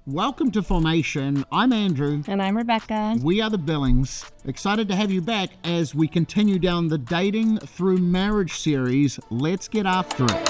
Welcome to Formation. I'm Andrew. And I'm Rebekah. We are the Billings. Excited to have you back as we continue down the Dating Through Marriage series. Let's get after it.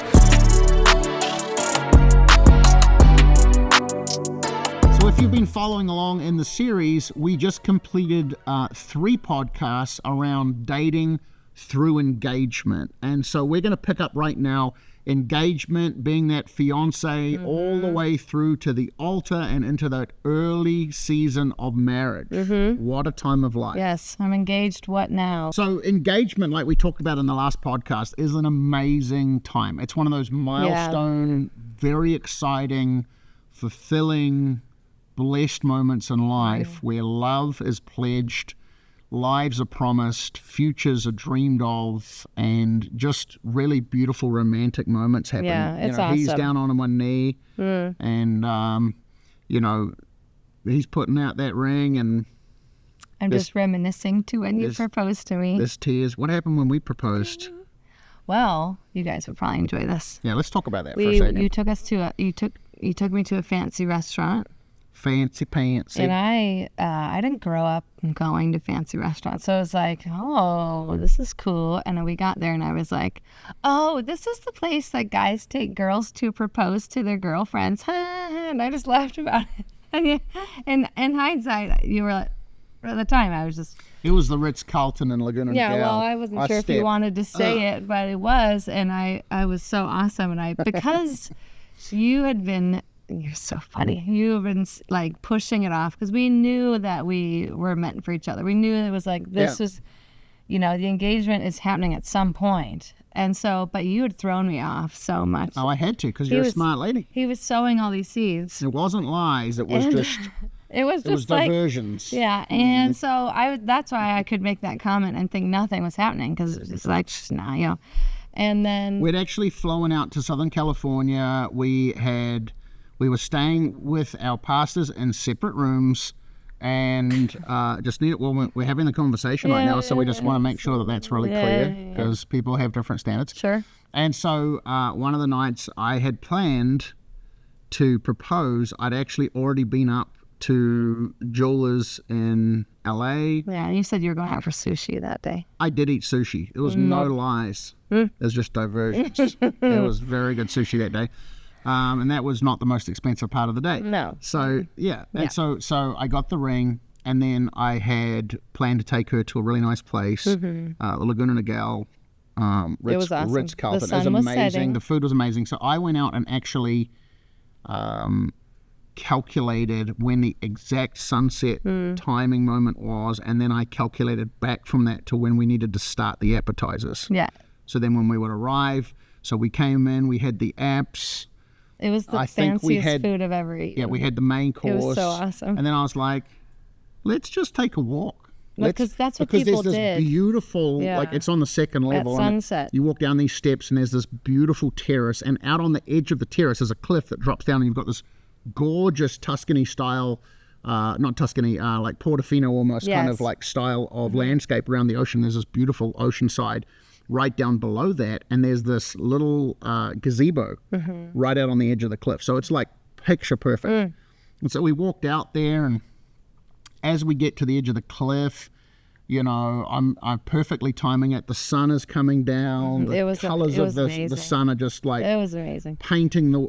So if you've been following along in the series, we just completed 3 podcasts around dating through engagement. And so we're going to pick up right now engagement, being that fiance, all the way through to the altar and into that early season of marriage. What a time of life. Yes, I'm engaged. What now? So engagement, like we talked about in the last podcast, is an amazing time. It's one of those milestone, very exciting, fulfilling, blessed moments in life where love is pledged, lives are promised, futures are dreamed of, and just really beautiful romantic moments happen. Yeah, it's awesome. He's down on one knee, and he's putting out that ring, and I'm just reminiscing to when you proposed to me. There's tears. What happened when we proposed? Well, you guys would probably enjoy this. Yeah, let's talk about that for a second. You took us to you took me to a fancy restaurant. Fancy pantsy. And I didn't grow up going to fancy restaurants. So I was like, oh, this is cool. And then we got there and I was like, oh, this is the place that guys take girls to propose to their girlfriends. And I just laughed about it. And in hindsight, you were like, at the time, I was just... It was the Ritz-Carlton in Laguna Niguel. Yeah, well, I wasn't sure if you wanted to say it, but it was. And I was so awesome. And because you had been... You're so funny. You've been like pushing it off because we knew that we were meant for each other. We knew it was like this was, the engagement is happening at some point. And so, but you had thrown me off so much. Oh, I had to because you're a smart lady. He was sowing all these seeds. It wasn't lies. It was just. It was like diversions. Yeah, and so that's why I could make that comment and think nothing was happening because it's like And then we'd actually flown out to Southern California. We were staying with our pastors in separate rooms and we're having the conversation right now, so we just want to make sure that that's really clear because people have different standards. Sure. And so one of the nights I had planned to propose, I'd actually already been up to Jewelers in LA. Yeah, you said you were going out for sushi that day. I did eat sushi. It was no lies. It was just diversions. It was very good sushi that day. And that was not the most expensive part of the day. No. So, And so I got the ring, and then I had planned to take her to a really nice place, the Laguna Niguel, it was awesome. Ritz-Carlton. The sun it was amazing. Was setting. The food was amazing. So I went out and actually calculated when the exact sunset timing moment was, and then I calculated back from that to when we needed to start the appetizers. Yeah. So then when we would arrive, so we came in, we had the apps. It was the fanciest food I've ever eaten. Yeah, we had the main course. It was so awesome. And then I was like, let's just take a walk. Because that's what people did. Because there's this beautiful, like it's on the second level. At sunset. You walk down these steps and there's this beautiful terrace. And out on the edge of the terrace is a cliff that drops down and you've got this gorgeous Tuscany style, not Tuscany, like Portofino almost kind of like style of landscape around the ocean. There's this beautiful ocean side right down below that, and there's this little gazebo right out on the edge of the cliff. So it's like picture perfect. And so we walked out there, and as we get to the edge of the cliff, I'm perfectly timing it. The sun is coming down. The colors of the sun are just like it was amazing, painting the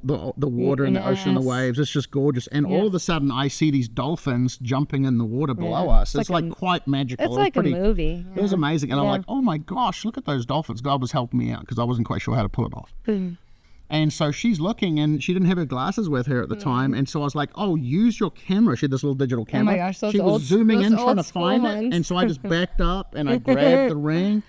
water and the ocean, the waves. It's just gorgeous. And all of a sudden, I see these dolphins jumping in the water below us. It's like quite magical. It's like a movie. It was amazing. And I'm like, oh my gosh, look at those dolphins. God was helping me out because I wasn't quite sure how to pull it off. And so she's looking, and she didn't have her glasses with her at the time. And so I was like, oh, use your camera. She had this little digital camera. Oh my gosh, she was zooming in trying to find it. And so I just backed up and I grabbed the ring.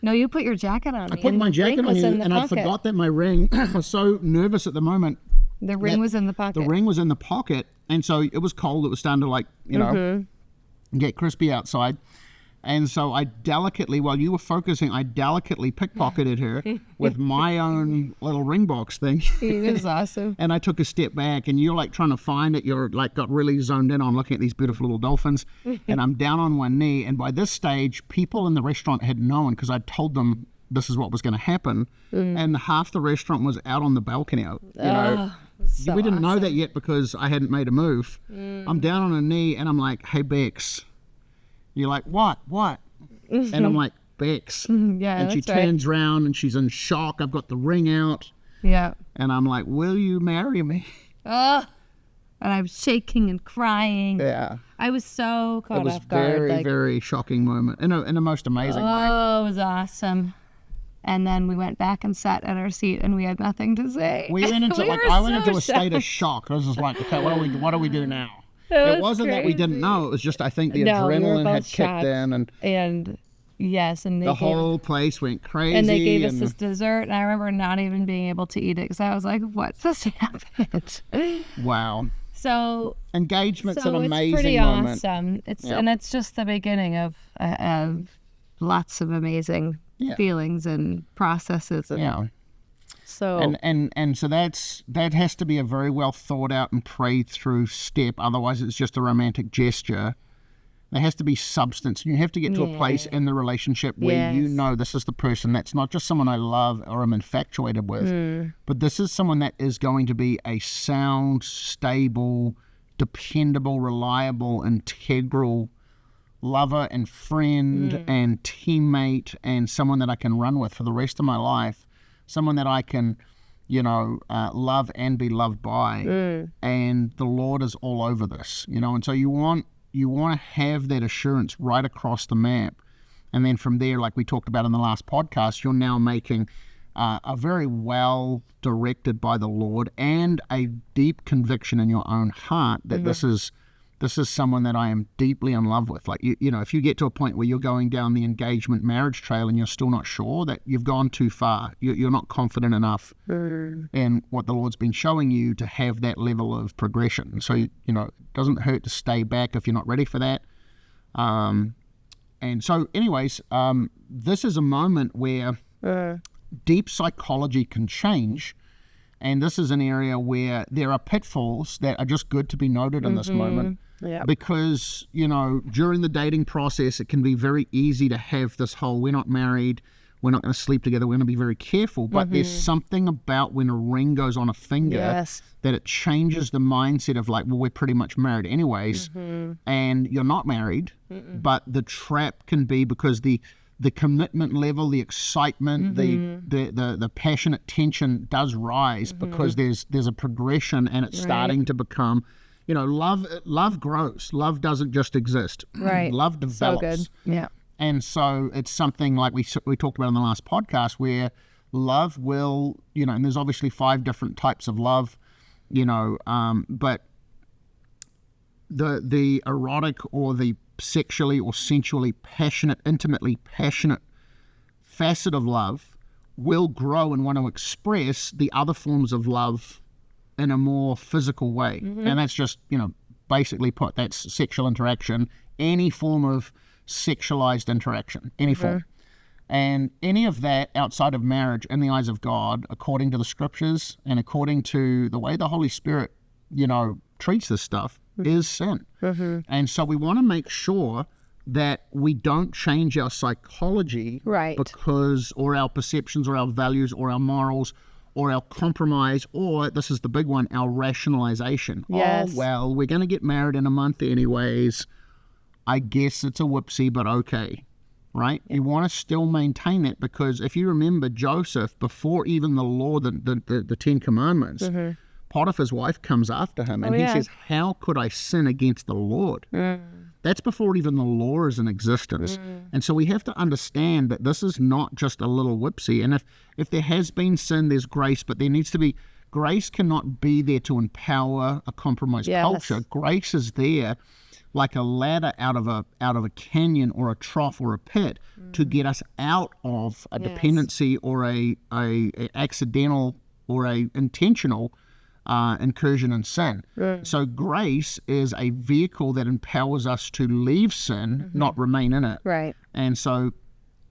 No, you put your jacket on. I put my jacket on, and I forgot that my ring, I was so nervous at the moment. The ring was in the pocket. The ring was in the pocket. And so it was cold. It was starting to get crispy outside. And so I delicately, while you were focusing, I delicately pickpocketed her with my own little ring box thing. It was awesome. And I took a step back, and you're like trying to find it. You're like got really zoned in on looking at these beautiful little dolphins. And I'm down on one knee. And by this stage, people in the restaurant had known because I told them this is what was going to happen. And half the restaurant was out on the balcony, So we didn't know that yet because I hadn't made a move. I'm down on a knee and I'm like, hey, Bex. You're like, what? And I'm like, Bex. Yeah, and she turns around and she's in shock. I've got the ring out. Yeah. And I'm like, will you marry me? Oh. And I was shaking and crying. Yeah. I was so caught off guard. It was very, very shocking moment in a most amazing way. Oh, it was awesome. And then we went back and sat at our seat, and we had nothing to say. We went into I went into a state of shock. I was just like, okay, what do we do now? It wasn't crazy. That we didn't know. It was just I think the adrenaline had kicked in, and yes, and the whole place went crazy. And they gave us this dessert, and I remember not even being able to eat it because I was like, "What just happened?" Wow. So engagement's an amazing it's pretty moment. Awesome. And it's just the beginning of lots of amazing feelings and processes. And so and so that has to be a very well thought out and prayed through step. Otherwise, it's just a romantic gesture. There has to be substance. You have to get to a place in the relationship where you know this is the person that's not just someone I love or I'm infatuated with, but this is someone that is going to be a sound, stable, dependable, reliable, integral lover and friend and teammate and someone that I can run with for the rest of my life, someone that I can, love and be loved by. And the Lord is all over this, and so you want to have that assurance right across the map. And then from there, like we talked about in the last podcast, you're now making a very well directed by the Lord and a deep conviction in your own heart that this is someone that I am deeply in love with. Like, if you get to a point where you're going down the engagement marriage trail and you're still not sure, that you've gone too far. You're not confident enough in what the Lord's been showing you to have that level of progression. So, it doesn't hurt to stay back if you're not ready for that. And so anyways, this is a moment where deep psychology can change. And this is an area where there are pitfalls that are just good to be noted in this moment. Yep. Because, during the dating process, it can be very easy to have this whole, we're not married, we're not going to sleep together, we're going to be very careful. But there's something about when a ring goes on a finger that it changes the mindset of like, well, we're pretty much married anyways. And you're not married, but the trap can be because the commitment level, the excitement, the passionate tension does rise because there's a progression and it's starting to become, love grows. Love doesn't just exist. Right. Love develops. So good. Yeah. And so it's something like we talked about in the last podcast where love will, and there's obviously 5 different types of love, but the erotic or the sexually or sensually passionate, intimately passionate facet of love will grow and want to express the other forms of love in a more physical way. And that's just, basically put, that's sexual interaction, any form of sexualized interaction, any form. And any of that outside of marriage in the eyes of God, according to the scriptures and according to the way the Holy Spirit, treats this stuff, is sin. And so we want to make sure that we don't change our psychology because, or our perceptions or our values or our morals or our compromise, or this is the big one, our rationalization. Oh, well, we're going to get married in a month anyways. I guess it's a whoopsie, but okay. Right? You want to still maintain that because if you remember Joseph, before even the law, the 10 Commandments, Potiphar's wife comes after him and he says, how could I sin against the Lord? That's before even the law is in existence. And so we have to understand that this is not just a little whoopsie. And if there has been sin, there's grace, but there needs to be, grace cannot be there to empower a compromised culture. Grace is there like a ladder out of a canyon or a trough or a pit to get us out of a dependency or a accidental or a intentional incursion in sin. So grace is a vehicle that empowers us to leave sin, not remain in it. Right. And so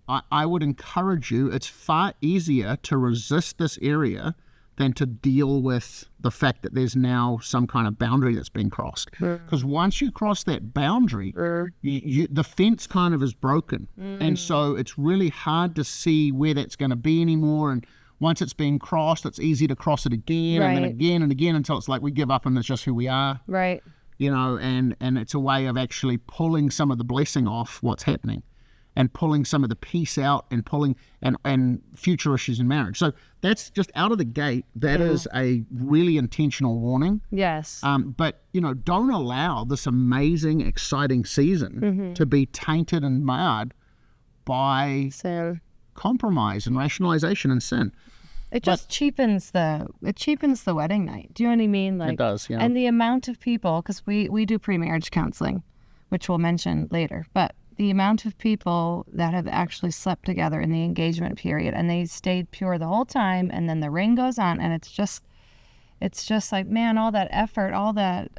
I would encourage you, it's far easier to resist this area than to deal with the fact that there's now some kind of boundary that's been crossed. Because once you cross that boundary, the fence kind of is broken. And so it's really hard to see where that's going to be anymore and once it's been crossed, it's easy to cross it again and then again and again until it's like we give up and it's just who we are. Right. You know, and it's a way of actually pulling some of the blessing off what's happening and pulling some of the peace out and pulling and future issues in marriage. So that's just out of the gate. That is a really intentional warning. Yes. But, you know, don't allow this amazing, exciting season to be tainted and marred by sin, compromise and rationalization and sin. It just cheapens the wedding night. Do you know what I mean? Like, it does, yeah. And the amount of people, because we do pre-marriage counseling, which we'll mention later, but the amount of people that have actually slept together in the engagement period and they stayed pure the whole time, and then the ring goes on, and it's just like, man, all that effort, all that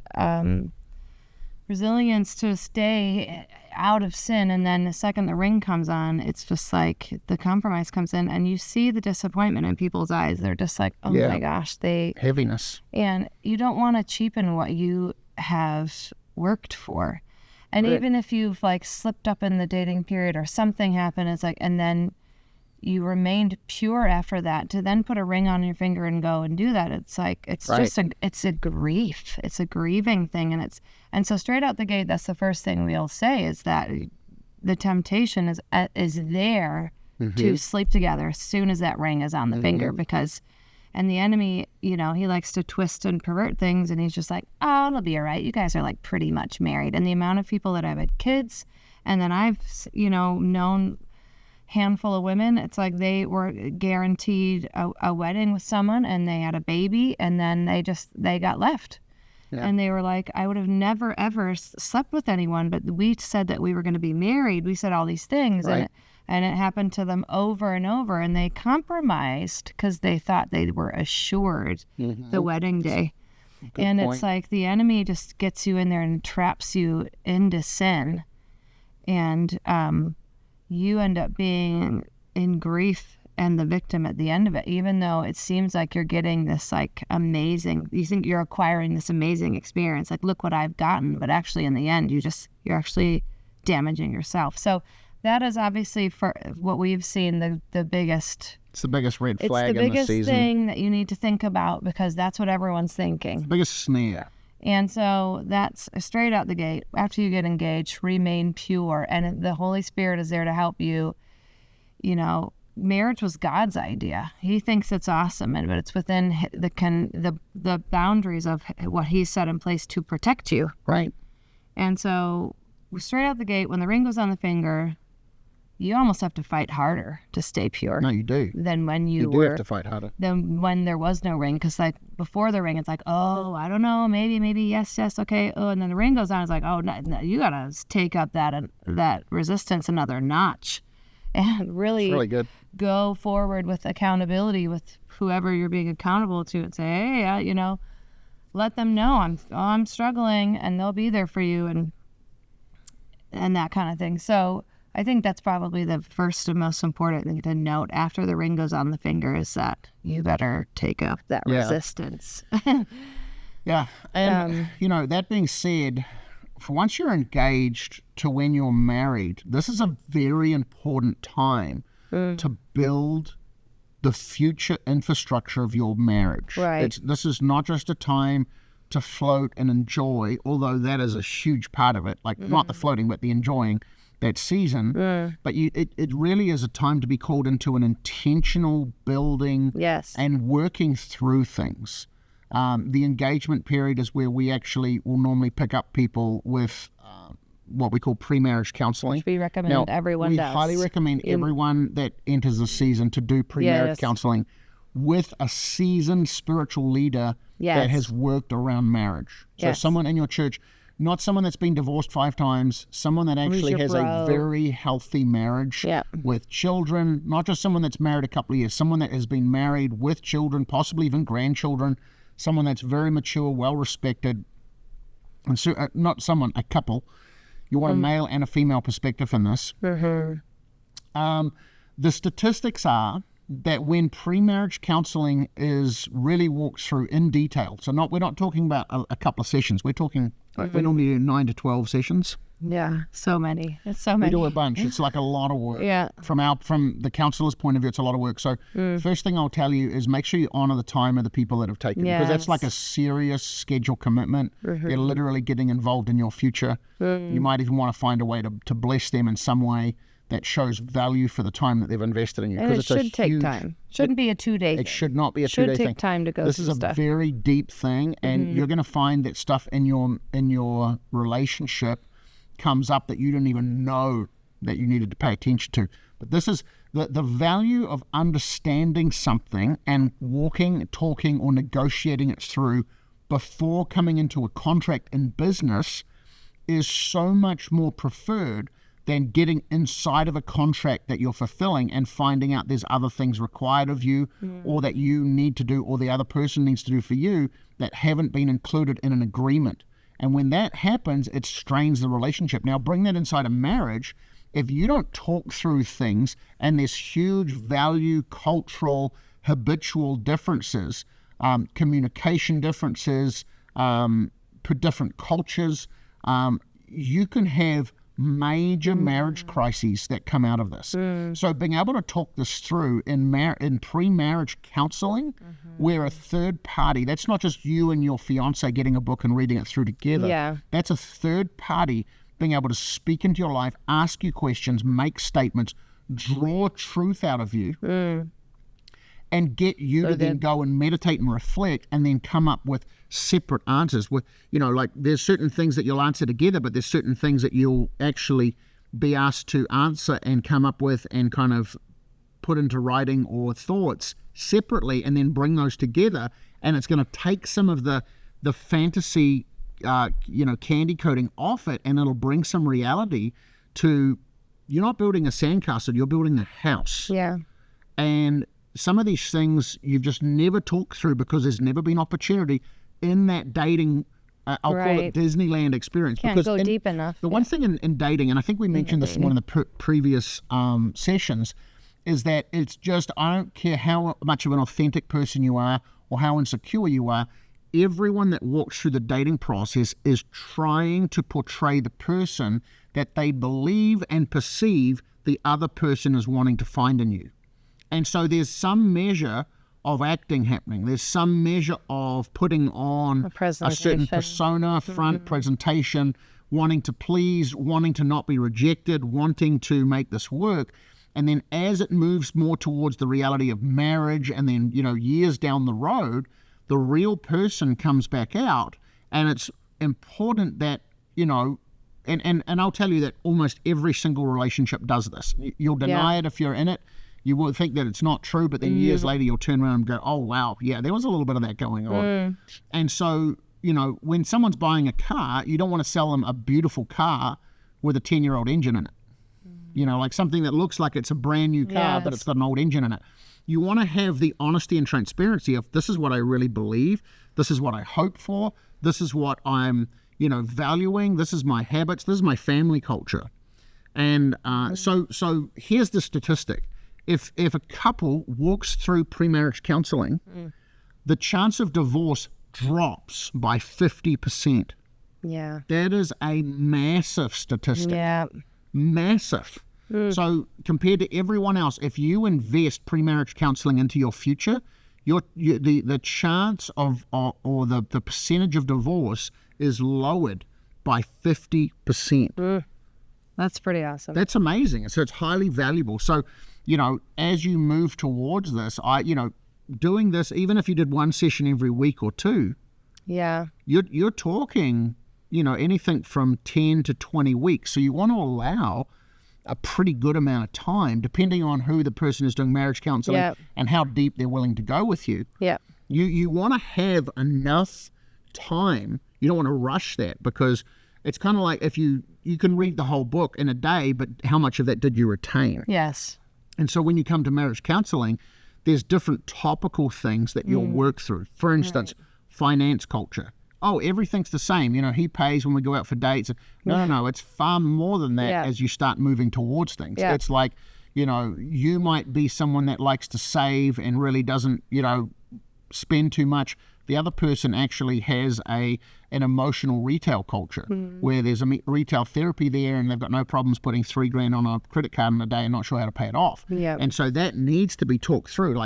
resilience to stay out of sin, and then the second the ring comes on, it's just like the compromise comes in, and you see the disappointment in people's eyes. They're just like, oh my gosh, heaviness. And you don't want to cheapen what you have worked for. And even if you've like slipped up in the dating period or something happened, it's like, and then you remained pure after that, to then put a ring on your finger and go and do that, it's like, it's just it's a grief. It's a grieving thing. And so straight out the gate, that's the first thing we'll say, is that the temptation is there to sleep together as soon as that ring is on the finger, because, and the enemy, you know, he likes to twist and pervert things, and he's just like, oh, it'll be all right. You guys are like pretty much married. And the amount of people that have had kids, and then I've, you know, known handful of women, it's like they were guaranteed a wedding with someone, and they had a baby, and then they got left. And they were like, I would have never ever slept with anyone, but we said that we were going to be married. We said all these things, and it happened to them over and over, and they compromised because they thought they were assured the wedding day. Good point. It's like the enemy just gets you in there and traps you into sin, and you end up being in grief and the victim at the end of it, even though it seems like you're getting this like amazing, you think you're acquiring this amazing experience, like, look what I've gotten, but actually in the end you're actually damaging yourself. So that is obviously, for what we've seen, the biggest, it's the biggest red flag in the season. It's the biggest thing that you need to think about, because that's what everyone's thinking. It's the biggest snare. And so that's straight out the gate. After you get engaged, remain pure. And the Holy Spirit is there to help you. You know, marriage was God's idea. He thinks it's awesome, but it's within the boundaries of what He set in place to protect you. Right. And so straight out the gate, when the ring goes on the finger, you almost have to fight harder to stay pure. No, you do. Than when you do have to fight harder. Than when there was no ring. Because like before the ring, it's like, oh, I don't know, maybe, yes, okay. Oh, and then the ring goes on. It's like, oh, no, you gotta take up that resistance another notch, and really good. Go forward with accountability with whoever you're being accountable to, and say, hey, you know, let them know I'm struggling, and they'll be there for you, and that kind of thing. So I think that's probably the first and most important thing to note after the ring goes on the finger, is that you better take up that resistance. Yeah. And, you know, that being said, once you're engaged to when you're married, this is a very important time to build the future infrastructure of your marriage. Right. This is not just a time to float and enjoy, although that is a huge part of it, like not the floating, but the enjoying that season. But it really is a time to be called into an intentional building and working through things. The engagement period is where we actually will normally pick up people with what we call pre-marriage counseling. Which we recommend everyone does. We highly recommend everyone that enters the season to do pre-marriage counseling with a seasoned spiritual leader that has worked around marriage. So someone in your church, not someone that's been divorced 5 times, someone that actually has a very healthy marriage with children, not just someone that's married a couple of years, someone that has been married with children, possibly even grandchildren, someone that's very mature, well-respected, and so, a couple. You want a male and a female perspective in this. The statistics are that when pre-marriage counseling is really walked through in detail, so we're not talking about a couple of sessions, we're talking, we normally do 9 to 12 sessions Yeah, so many. It's so We many. do a bunch. It's like a lot of work. Yeah. From the counselor's point of view, it's a lot of work. So first thing I'll tell you is make sure you honor the time of the people that have taken it, because that's like a serious schedule commitment. They're literally getting involved in your future. You might even want to find a way to bless them in some way that shows value for the time that they've invested in you. And it should take time. Shouldn't be a 2-day thing. It should not be a 2-day thing. Should take time to go through stuff. This is a very deep thing, and you're going to find that stuff in your relationship comes up that you didn't even know that you needed to pay attention to. But this is the value of understanding something and walking, talking, or negotiating it through before coming into a contract in business is so much more preferred than getting inside of a contract that you're fulfilling and finding out there's other things required of you or that you need to do or the other person needs to do for you that haven't been included in an agreement. And when that happens, it strains the relationship. Now, bring that inside a marriage. If you don't talk through things and there's huge value, cultural, habitual differences, communication differences, different cultures, you can have major marriage crises that come out of this. So being able to talk this through in pre-marriage counseling, where a third party, that's not just you and your fiance getting a book and reading it through together. Yeah. That's a third party being able to speak into your life, ask you questions, make statements, draw truth out of you, and get you to then go and meditate and reflect and then come up with separate answers. With, like there's certain things that you'll answer together, but there's certain things that you'll actually be asked to answer and come up with and kind of put into writing or thoughts separately and then bring those together. And it's going to take some of the fantasy, candy coating off it, and it'll bring some reality to, you're not building a sandcastle, you're building a house. Yeah. And some of these things you've just never talked through because there's never been opportunity in that dating, I'll call it Disneyland experience. Can't go deep enough. The one thing in dating, and I think we mentioned this in one of the previous sessions, is that it's just, I don't care how much of an authentic person you are or how insecure you are, everyone that walks through the dating process is trying to portray the person that they believe and perceive the other person is wanting to find in you. And so there's some measure of acting happening. There's some measure of putting on a certain persona, front presentation, wanting to please, wanting to not be rejected, wanting to make this work. And then as it moves more towards the reality of marriage and then, years down the road, the real person comes back out. And it's important that, and I'll tell you that almost every single relationship does this. You'll deny it if you're in it. You will think that it's not true, but then years later you'll turn around and go, oh, wow, yeah, there was a little bit of that going on. And so, when someone's buying a car, you don't want to sell them a beautiful car with a 10-year-old engine in it. Like something that looks like it's a brand new car, but it's got an old engine in it. You want to have the honesty and transparency of, this is what I really believe, this is what I hope for, this is what I'm, valuing, this is my habits, this is my family culture. And so here's the statistic. If a couple walks through pre-marriage counseling, the chance of divorce drops by 50%. Yeah. That is a massive statistic. Yeah. Massive. So compared to everyone else, if you invest pre-marriage counseling into your future, the chance of or the percentage of divorce is lowered by 50%. That's pretty awesome. That's amazing. So it's highly valuable. So, as you move towards this, doing this, even if you did one session every week or two, you're talking, anything from 10 to 20 weeks. So you want to allow a pretty good amount of time, depending on who the person is doing marriage counseling and how deep they're willing to go with you. Yeah. You want to have enough time. You don't want to rush that, because it's kind of like if you can read the whole book in a day, but how much of that did you retain? Yes. And so when you come to marriage counseling, there's different topical things that you'll work through. For instance, finance culture. Oh, everything's the same. He pays when we go out for dates. No, it's far more than that as you start moving towards things. Yeah. It's like, you might be someone that likes to save and really doesn't, spend too much. the other person actually has an emotional retail culture where there's a retail therapy there, and they've got no problems putting $3,000 on a credit card in a day and not sure how to pay it off. And so that needs to be talked through.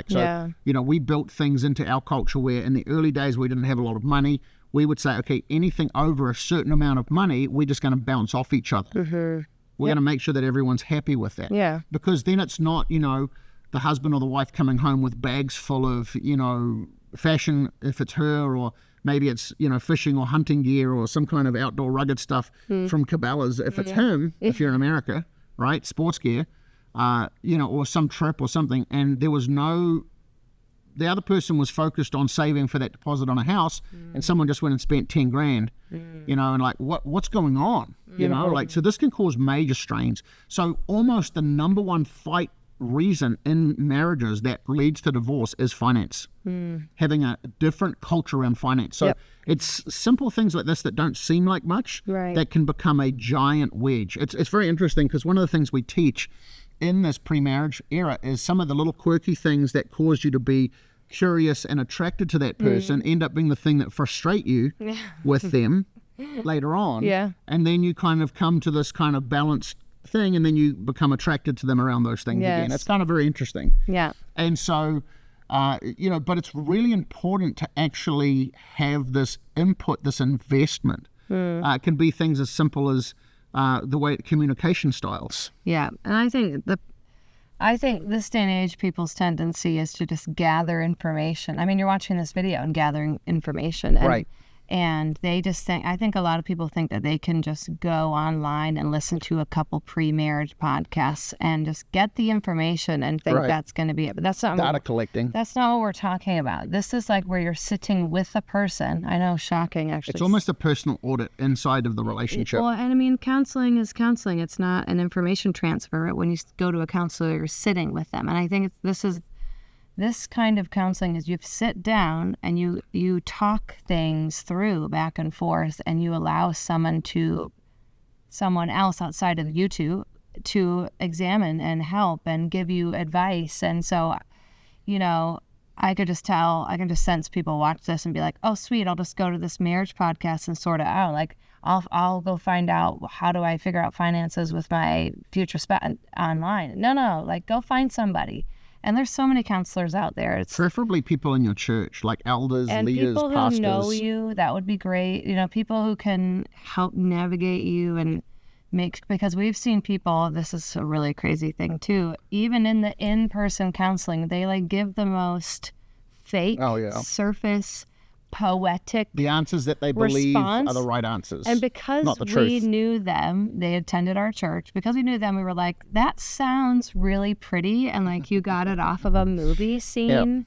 We built things into our culture where in the early days we didn't have a lot of money. We would say, okay, anything over a certain amount of money, we're just going to bounce off each other. We're going to make sure that everyone's happy with that. Because then it's not, the husband or the wife coming home with bags full of, fashion if it's her, or maybe it's, fishing or hunting gear or some kind of outdoor rugged stuff from Cabela's. If it's him, if you're in America, right, sports gear, or some trip or something, and there was the other person was focused on saving for that deposit on a house, and someone just went and spent $10,000, and like, what's going on? So this can cause major strains. So almost the number one fight reason in marriages that leads to divorce is finance. Having a different culture around finance. So it's simple things like this that don't seem like much that can become a giant wedge. It's very interesting, because one of the things we teach in this pre-marriage era is some of the little quirky things that cause you to be curious and attracted to that person end up being the thing that frustrate you with them later on. And then you kind of come to this kind of balanced thing, and then you become attracted to them around those things again. It's kind of very interesting. And so, but it's really important to actually have this input, this investment. It can be things as simple as the way communication styles. And I think this day and age, people's tendency is to just gather information. I mean, you're watching this video and gathering information, and they just think, I think a lot of people think that they can just go online and listen to a couple pre-marriage podcasts and just get the information and think that's going to be it. But that's not data collecting. That's not what we're talking about. This is like where you're sitting with a person. I know, shocking, actually. It's almost a personal audit inside of the relationship. Well, and I mean, counseling is counseling. It's not an information transfer. When you go to a counselor, you're sitting with them. And I think this kind of counseling is you sit down and you talk things through back and forth, and you allow someone else outside of you to examine and help and give you advice. And so, I can just sense people watch this and be like, oh, sweet, I'll just go to this marriage podcast and sort it out. Like, I'll go find out, how do I figure out finances with my future spouse online? No, like, go find somebody. And there's so many counselors out there. It's preferably people in your church, like elders, and leaders, people pastors. People who know you, that would be great. People who can help navigate you and because we've seen people, this is a really crazy thing too, even in the in-person counseling, they like give the most fake, surface, poetic the answers that they believe are the right answers. And because we knew them, they attended our church, because we knew them, we were like, that sounds really pretty, and like you got it off of a movie scene,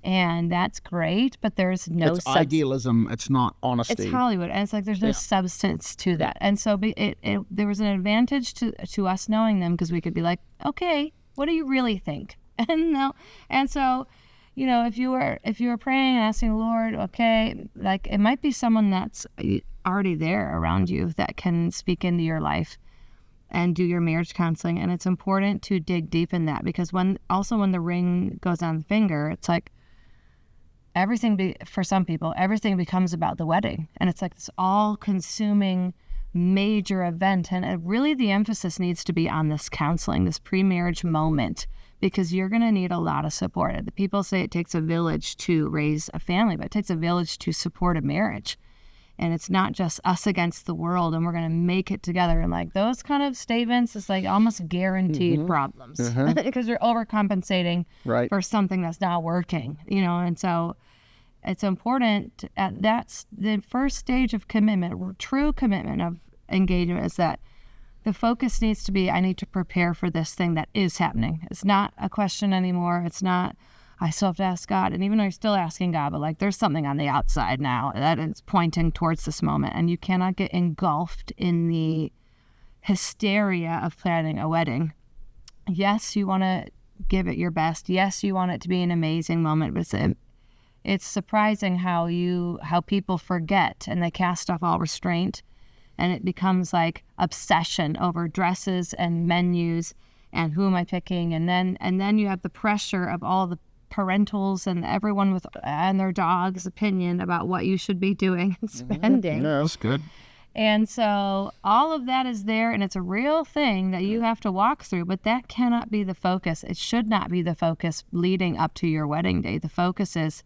and that's great, but there's no it's idealism, it's not honesty. It's Hollywood, and it's like there's no substance to that. And so there was an advantage to us knowing them, because we could be like, okay, what do you really think? And so if you were praying and asking the Lord, okay, like it might be someone that's already there around you that can speak into your life and do your marriage counseling. And it's important to dig deep in that, because when the ring goes on the finger, it's like for some people, everything becomes about the wedding. And it's like this all-consuming major event. And really the emphasis needs to be on this counseling, this pre-marriage moment, because you're going to need a lot of support. The people say it takes a village to raise a family, but it takes a village to support a marriage. And it's not just us against the world and we're going to make it together. And like those kind of statements, it's like almost guaranteed problems because you're overcompensating for something that's not working, And so it's important. That's the first stage of commitment, true commitment of engagement, is that the focus needs to be, I need to prepare for this thing that is happening. It's not a question anymore. It's not, I still have to ask God. And even though you're still asking God, but like there's something on the outside now that is pointing towards this moment. And you cannot get engulfed in the hysteria of planning a wedding. Yes, you want to give it your best. Yes, you want it to be an amazing moment, but it's surprising how people forget and they cast off all restraint. And it becomes like obsession over dresses and menus and who am I picking, and then you have the pressure of all the parentals and everyone and their dog's opinion about what you should be doing and spending. Yeah, that's good. And so all of that is there, and it's a real thing that you have to walk through, but that cannot be the focus. It should not be the focus leading up to your wedding day. The focus is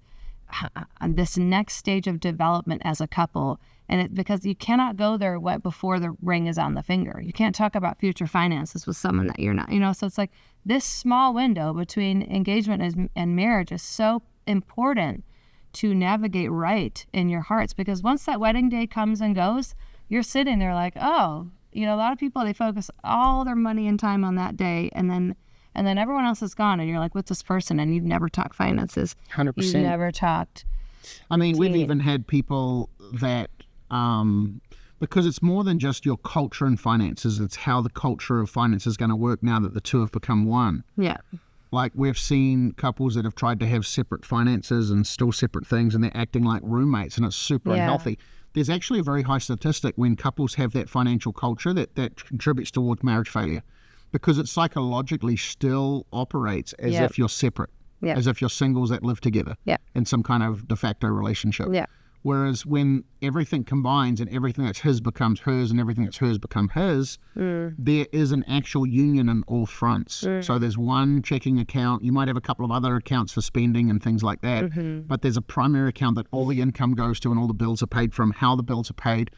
on this next stage of development as a couple, and because you cannot go there before the ring is on the finger. You can't talk about future finances with someone that you're not, so it's like this small window between engagement and marriage is so important to navigate right in your hearts, because once that wedding day comes and goes, you're sitting there like, oh, a lot of people, they focus all their money and time on that day, and then everyone else is gone, and you're like, what's this person? And you've never talked finances. 100%. You've never talked. I mean, we've even had people that, because it's more than just your culture and finances, it's how the culture of finance is going to work now that the two have become one. Yeah. Like, we've seen couples that have tried to have separate finances and still separate things, and they're acting like roommates, and it's super unhealthy. There's actually a very high statistic when couples have that financial culture that contributes towards marriage failure, because it psychologically still operates as if you're separate, as if you're singles that live together in some kind of de facto relationship. Whereas when everything combines and everything that's his becomes hers and everything that's hers becomes his, there is an actual union on all fronts. So there's one checking account. You might have a couple of other accounts for spending and things like that, but there's a primary account that all the income goes to and all the bills are paid from, how the bills are paid.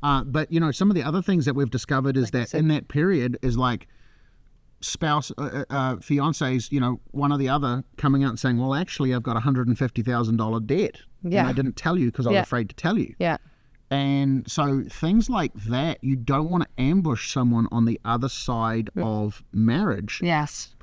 But, some of the other things that we've discovered is that in that period is like spouse, fiancés, one or the other coming out and saying, well, actually, I've got $150,000 debt. And I didn't tell you because I was afraid to tell you. And so things like that, you don't want to ambush someone on the other side of marriage.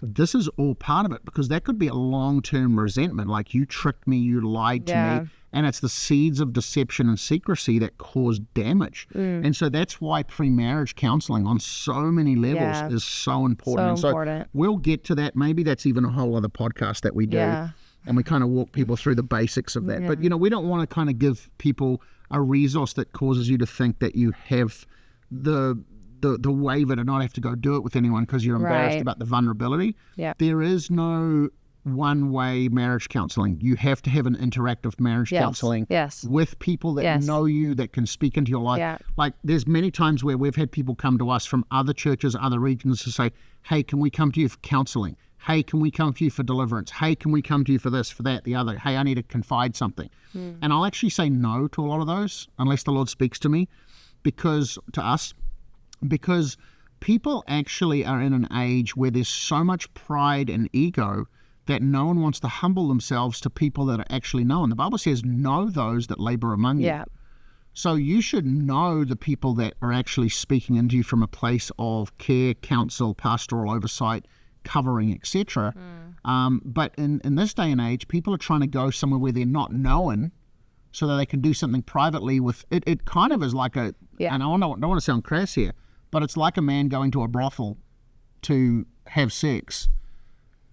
This is all part of it, because that could be a long-term resentment. Like, you tricked me, you lied to me. And it's the seeds of deception and secrecy that cause damage. And so that's why pre-marriage counseling on so many levels is so important. So we'll get to that. Maybe that's even a whole other podcast that we do. And we kind of walk people through the basics of that. But, we don't want to kind of give people a resource that causes you to think that you have the waiver to not have to go do it with anyone because you're embarrassed about the vulnerability. There is no one-way marriage counseling. You have to have an interactive marriage counseling with people that know you, that can speak into your life. Like, there's many times where we've had people come to us from other churches, other regions, to say, hey, can we come to you for counseling? Hey, can we come to you for deliverance? Hey, can we come to you for this, for that, the other? Hey, I need to confide something. And I'll actually say no to a lot of those unless the Lord speaks to me, because people actually are in an age where there's so much pride and ego that no one wants to humble themselves to people that are actually known. The Bible says, know those that labor among you. So you should know the people that are actually speaking into you from a place of care, counsel, pastoral oversight, covering, etc. But in this day and age, people are trying to go somewhere where they're not known so that they can do something privately with it. It kind of is like and I don't want to sound crass here, but it's like a man going to a brothel to have sex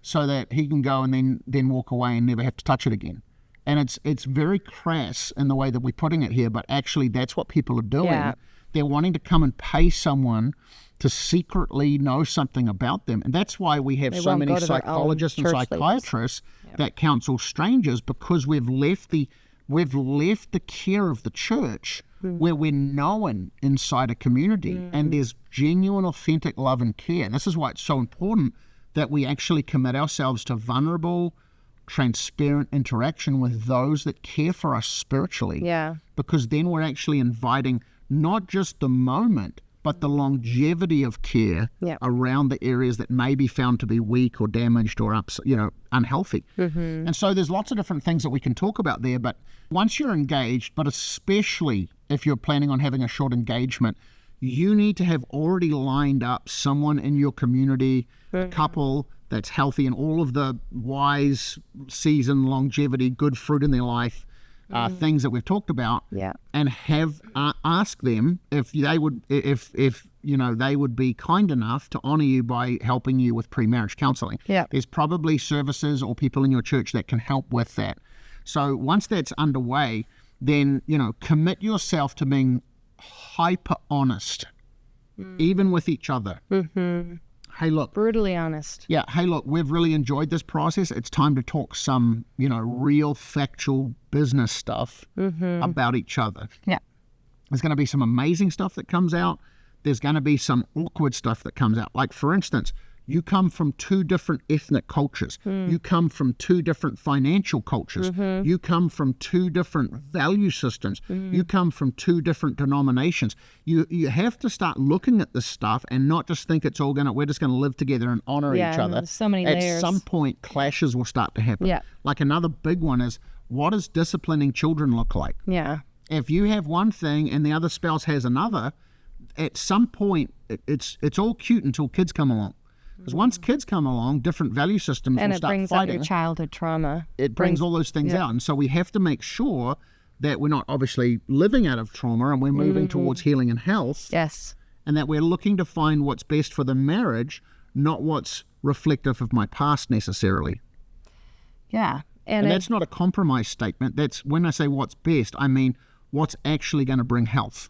so that he can go and then walk away and never have to touch it again. And it's very crass in the way that we're putting it here, but actually that's what people are doing. They're wanting to come and pay someone to secretly know something about them. And that's why we have so many psychologists and psychiatrists that counsel strangers, because we've left the care of the church where we're known inside a community and there's genuine, authentic love and care. And this is why it's so important that we actually commit ourselves to vulnerable, transparent interaction with those that care for us spiritually. Because then we're actually inviting not just the moment, but the longevity of care around the areas that may be found to be weak or damaged or unhealthy. And so there's lots of different things that we can talk about there. But once you're engaged, but especially if you're planning on having a short engagement, you need to have already lined up someone in your community, a couple that's healthy and all of the wise season longevity, good fruit in their life, things that we've talked about, and have ask them if they would, if they would be kind enough to honor you by helping you with pre-marriage counseling. There's probably services or people in your church that can help with that. So once that's underway, then commit yourself to being hyper honest, even with each other. hey, look. Brutally honest. Yeah, hey, look, we've really enjoyed this process. It's time to talk some, real factual business stuff about each other. Yeah. There's going to be some amazing stuff that comes out. There's going to be some awkward stuff that comes out. Like, for instance, you come from 2 different ethnic cultures. You come from 2 different financial cultures. You come from 2 different value systems. You come from 2 different denominations. You have to start looking at this stuff and not just think it's all we're just going to live together and honor each other. There's so many layers. At some point, clashes will start to happen. Yeah. Like, another big one is, what does disciplining children look like? Yeah. If you have one thing and the other spouse has another, at some point, it's all cute until kids come along. Because once kids come along, different value systems will start fighting. And it brings up your childhood trauma. It brings all those things out. And so we have to make sure that we're not obviously living out of trauma and we're moving towards healing and health. Yes. And that we're looking to find what's best for the marriage, not what's reflective of my past necessarily. Yeah. And that's not a compromise statement. That's when I say what's best, I mean what's actually going to bring health.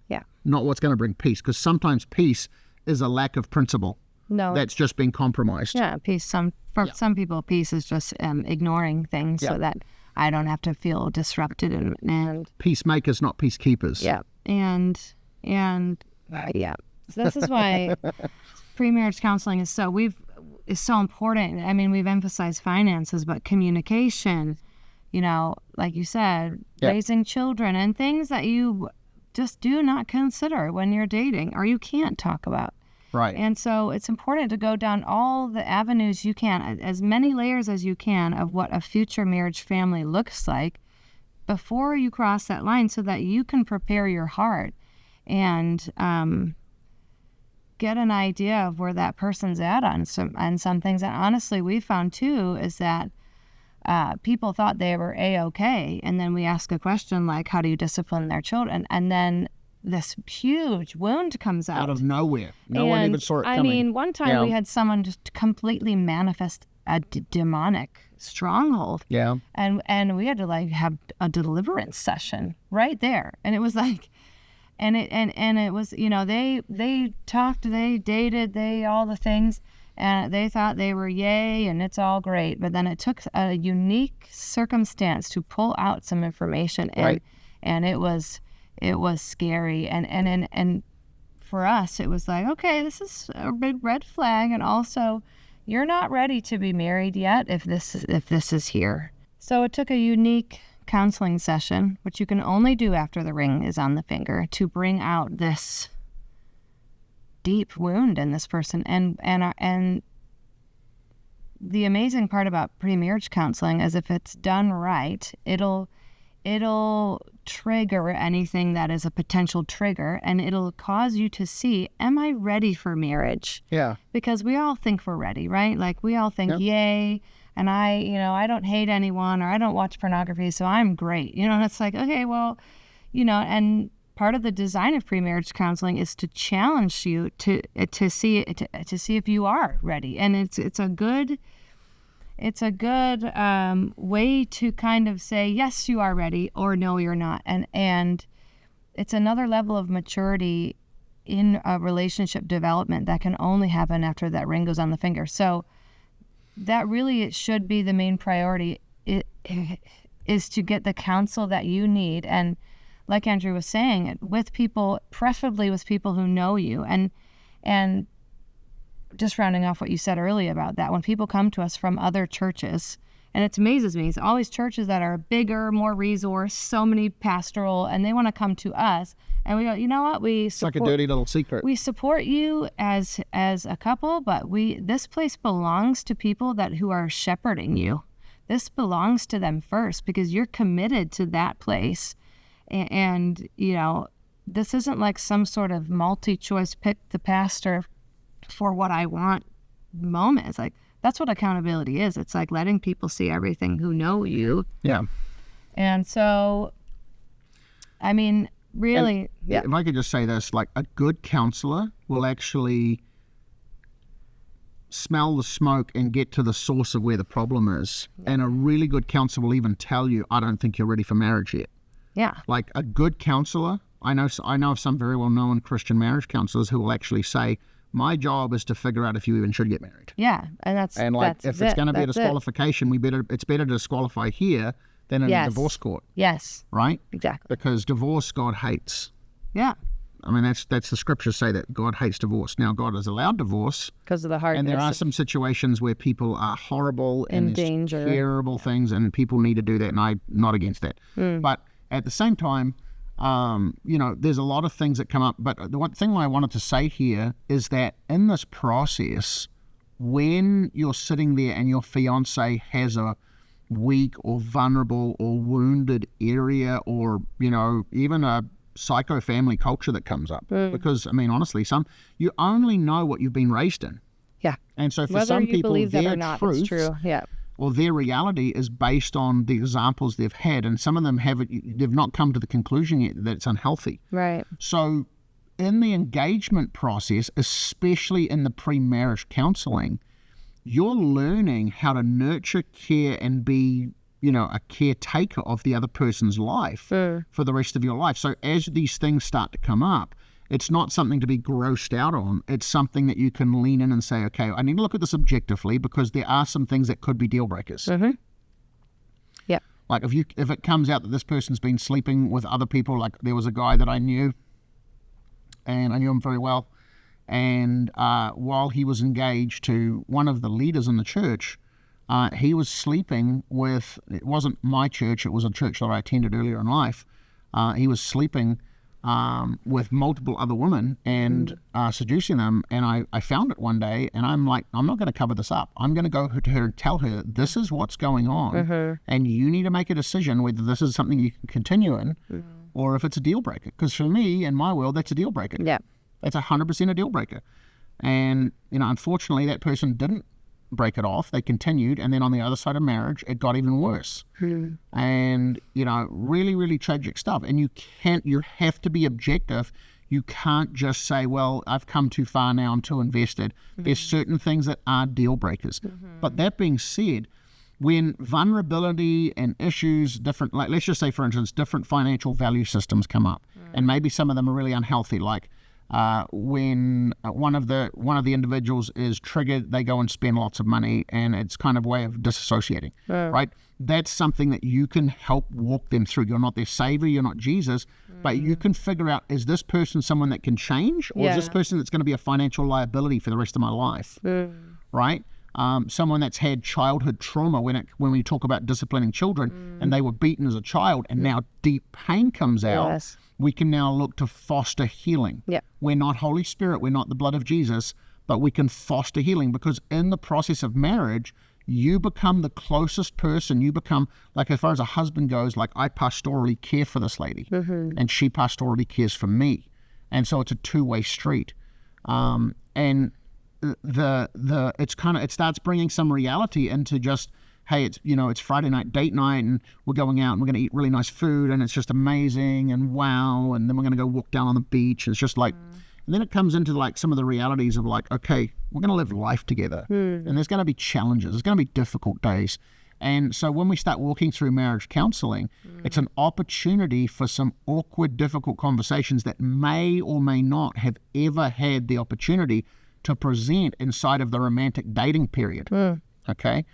Yeah. Not what's going to bring peace. Because sometimes peace is a lack of principle. No, that's just being compromised. Yeah, peace. Some people, peace is just ignoring things so that I don't have to feel disrupted and peacemakers, not peacekeepers. Yeah, and yeah. So this is why pre-marriage counseling is so important. I mean, we've emphasized finances, but communication, like you said, raising children and things that you just do not consider when you're dating or you can't talk about. Right. And so it's important to go down all the avenues you can, as many layers as you can of what a future marriage family looks like before you cross that line so that you can prepare your heart and get an idea of where that person's at on some things. And honestly, we found too is that people thought they were A-okay. And then we ask a question like, how do you discipline their children? And then this huge wound comes out of nowhere. No one even saw it coming. I mean, one time we had someone just completely manifest a demonic stronghold. Yeah. And we had to have a deliverance session right there. And it was like, and it was, they talked, they dated, all the things, and they thought they were yay and it's all great. But then it took a unique circumstance to pull out some information and it was scary, and for us it was like, okay, this is a big red flag, and also you're not ready to be married yet if this is here. So it took a unique counseling session, which you can only do after the ring is on the finger, to bring out this deep wound in this person. And the amazing part about pre-marriage counseling is if it's done right, it'll trigger anything that is a potential trigger, and it'll cause you to see, am I ready for marriage? Yeah. Because we all think we're ready, right? Like we all think, yay, and I don't hate anyone, or I don't watch pornography, so I'm great. And it's like, okay, well, and part of the design of pre-marriage counseling is to challenge you to see if you are ready. And it's a good way to kind of say, yes, you are ready, or no, you're not. And it's another level of maturity in a relationship development that can only happen after that ring goes on the finger. So that really, it should be the main priority, is to get the counsel that you need. And like Andrew was saying, with people, preferably with people who know you. And just rounding off what you said earlier about that, when people come to us from other churches, and it amazes me, it's always churches that are bigger, more resource, so many pastoral, and they want to come to us, and we go, you know what, it's like a dirty little secret. We support you as a couple, but this place belongs to people who are shepherding you. This belongs to them first, because you're committed to that place. And this isn't like some sort of multi-choice pick the pastor for what I want moment. It's like, that's what accountability is. It's like letting people see everything who know you. Yeah. And so, I mean, really, if I could just say this, like a good counselor will actually smell the smoke and get to the source of where the problem is. Yeah. And a really good counselor will even tell you, I don't think you're ready for marriage yet. Yeah. Like a good counselor, I know of some very well-known Christian marriage counselors who will actually say, My job is to figure out if you even should get married. Yeah, and if it's going to be a disqualification, it's better to disqualify here than in a divorce court. Yes. Right? Exactly. Because divorce God hates. Yeah. I mean, that's the scriptures say that God hates divorce. Now, God has allowed divorce because of the hardness. And there are some situations where people are horrible and danger, terrible things, and people need to do that, and I'm not against that. But at the same time, there's a lot of things that come up. But the one thing I wanted to say here is that in this process, when you're sitting there and your fiance has a weak or vulnerable or wounded area, or even a psycho family culture that comes up, because I mean, honestly, you only know what you've been raised in. Yeah. And so for whether some you people, believe that their or not, truth, it's true. Yeah. Well, their reality is based on the examples they've had, and some of them they've not come to the conclusion yet that it's unhealthy. Right. So in the engagement process, especially in the pre-marriage counseling, you're learning how to nurture, care, and be a caretaker of the other person's life for the rest of your life. So as these things start to come up, it's not something to be grossed out on. It's something that you can lean in and say, okay, I need to look at this objectively, because there are some things that could be deal breakers. Mm-hmm. Yeah. Like if it comes out that this person's been sleeping with other people, like there was a guy that I knew, and I knew him very well, and while he was engaged to one of the leaders in the church, he was sleeping with, it wasn't my church, it was a church that I attended earlier in life. He was sleeping with multiple other women and seducing them. And I found it one day, and I'm like, I'm not going to cover this up. I'm going to go to her and tell her, this is what's going on. And you need to make a decision whether this is something you can continue in or if it's a deal breaker. Because for me, in my world, that's a deal breaker. Yeah. That's 100% a deal breaker. And, unfortunately, that person didn't break it off. They continued, and then on the other side of marriage, it got even worse. And really, really tragic stuff. And you have to be objective. You can't just say, well, I've come too far now, I'm too invested. There's certain things that are deal breakers. But that being said, when vulnerability and issues, different, like let's just say, for instance, different financial value systems come up, and maybe some of them are really unhealthy, like when one of the individuals is triggered, they go and spend lots of money, and it's kind of a way of disassociating, right? That's something that you can help walk them through. You're not their savior, you're not Jesus, but you can figure out, is this person someone that can change, or is this person that's going to be a financial liability for the rest of my life, right? Someone that's had childhood trauma, when we talk about disciplining children, and they were beaten as a child, and now deep pain comes out, we can now look to foster healing. We're not Holy Spirit, we're not the blood of Jesus, but we can foster healing, because in the process of marriage, you become the closest person. You become, like, as far as a husband goes, like, I pastorally care for this lady, and she pastorally cares for me. And so it's a two-way street. And it starts bringing some reality into just, hey, it's Friday night date night, and we're going out and we're going to eat really nice food, and it's just amazing, and wow, and then we're going to go walk down on the beach. It's just like, and then it comes into like some of the realities of like, okay, we're going to live life together, and there's going to be challenges, there's going to be difficult days. And so when we start walking through marriage counseling, it's an opportunity for some awkward, difficult conversations that may or may not have ever had the opportunity to present inside of the romantic dating period. Okay?